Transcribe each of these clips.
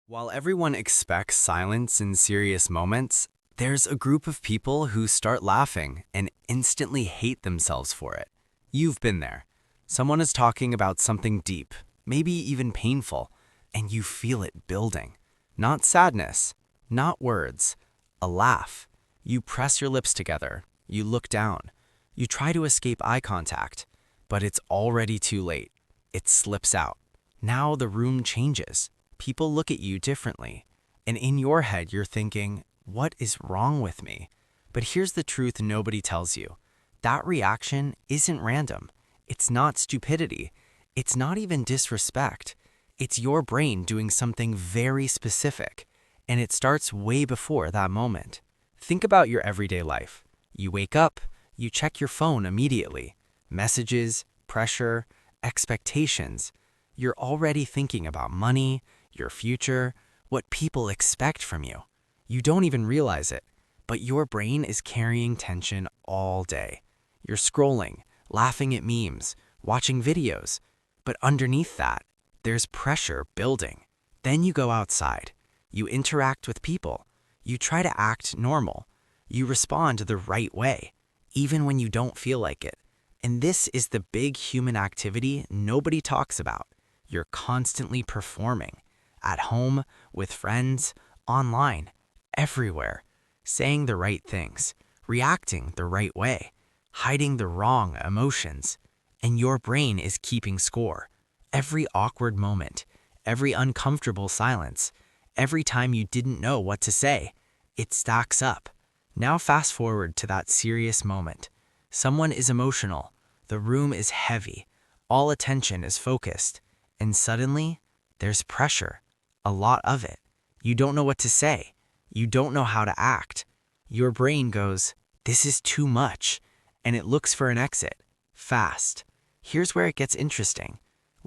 While everyone expects silence in serious moments, there's a group of people who start laughing and instantly hate themselves for it. You've been there. Someone is talking about something deep, maybe even painful, and you feel it building. Not sadness, not words, a laugh. You press your lips together, you look down, you try to escape eye contact, but it's already too late. It slips out. Now the room changes. People look at you differently. And in your head, you're thinking, what is wrong with me? But here's the truth nobody tells you. That reaction isn't random. It's not stupidity. It's not even disrespect. It's your brain doing something very specific. And it starts way before that moment. Think about your everyday life. You wake up, you check your phone immediately. Messages, pressure, expectations. You're already thinking about money, your future, what people expect from you. You don't even realize it, but your brain is carrying tension all day. You're scrolling, laughing at memes, watching videos, but underneath that, there's pressure building. Then you go outside. You interact with people. You try to act normal. You respond the right way, even when you don't feel like it. And this is the big human activity nobody talks about. You're constantly performing. At home, with friends, online, everywhere. Saying the right things, reacting the right way, hiding the wrong emotions. And your brain is keeping score. Every awkward moment, every uncomfortable silence, every time you didn't know what to say, it stacks up. Now fast forward to that serious moment. Someone is emotional. The room is heavy. All attention is focused. And suddenly, there's pressure. A lot of it. You don't know what to say. You don't know how to act. Your brain goes, this is too much. And it looks for an exit. Fast. Here's where it gets interesting.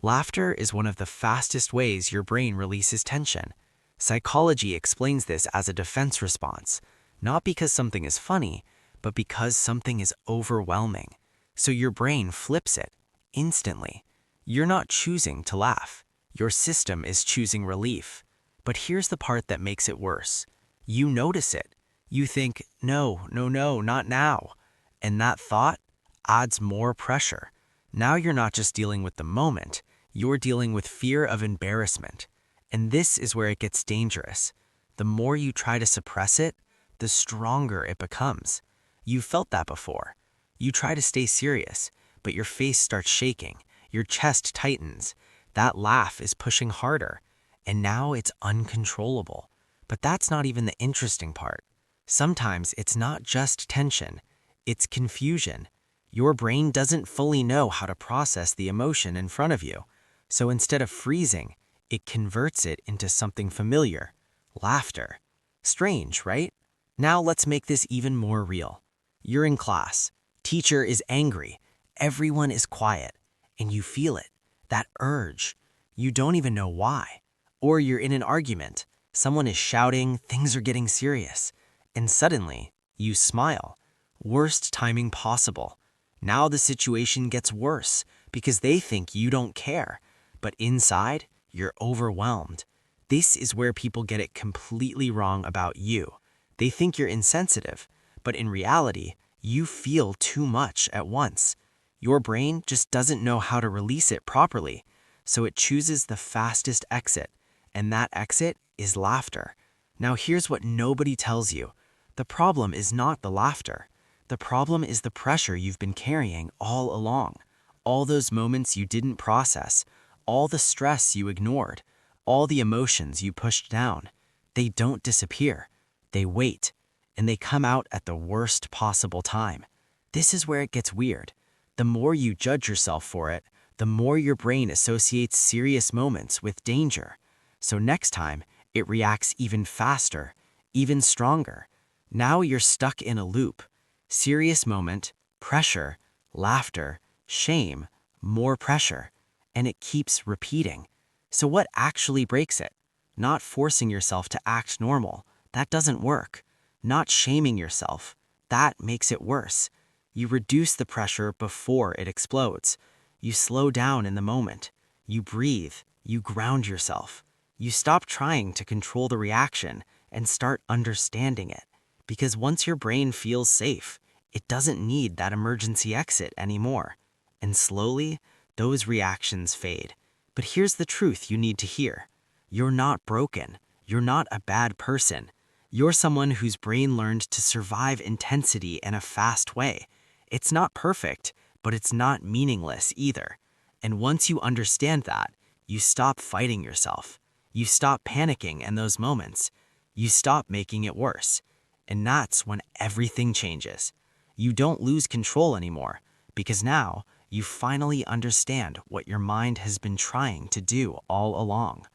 Laughter is one of the fastest ways your brain releases tension. Psychology explains this as a defense response. Not because something is funny, but because something is overwhelming. So your brain flips it instantly. You're not choosing to laugh. Your system is choosing relief. But here's the part that makes it worse. You notice it. You think, no, no, no, not now. And that thought adds more pressure. Now you're not just dealing with the moment, you're dealing with fear of embarrassment. And this is where it gets dangerous. The more you try to suppress it, the stronger it becomes. You've felt that before. You try to stay serious, but your face starts shaking. Your chest tightens. That laugh is pushing harder. And now it's uncontrollable. But that's not even the interesting part. Sometimes it's not just tension. It's confusion. Your brain doesn't fully know how to process the emotion in front of you. So instead of freezing, it converts it into something familiar. Laughter. Strange, right? Now let's make this even more real. You're in class. Teacher is angry. Everyone is quiet. And you feel it. That urge. You don't even know why. Or you're in an argument. Someone is shouting, things are getting serious. And suddenly, you smile. Worst timing possible. Now the situation gets worse because they think you don't care. But inside, you're overwhelmed. This is where people get it completely wrong about you. They think you're insensitive, but in reality, you feel too much at once. Your brain just doesn't know how to release it properly, so it chooses the fastest exit, and that exit is laughter. Now here's what nobody tells you. The problem is not the laughter. The problem is the pressure you've been carrying all along. All those moments you didn't process, all the stress you ignored, all the emotions you pushed down. They don't disappear. They wait, and they come out at the worst possible time. This is where it gets weird. The more you judge yourself for it, the more your brain associates serious moments with danger. So next time, it reacts even faster, even stronger. Now you're stuck in a loop. Serious moment, pressure, laughter, shame, more pressure. And it keeps repeating. So what actually breaks it? Not forcing yourself to act normal. That doesn't work. Not shaming yourself. That makes it worse. You reduce the pressure before it explodes. You slow down in the moment. You breathe. You ground yourself. You stop trying to control the reaction and start understanding it. Because once your brain feels safe, it doesn't need that emergency exit anymore. And slowly, those reactions fade. But here's the truth you need to hear. You're not broken. You're not a bad person. You're someone whose brain learned to survive intensity in a fast way. It's not perfect, but it's not meaningless either. And once you understand that, you stop fighting yourself. You stop panicking in those moments. You stop making it worse. And that's when everything changes. You don't lose control anymore, because now you finally understand what your mind has been trying to do all along.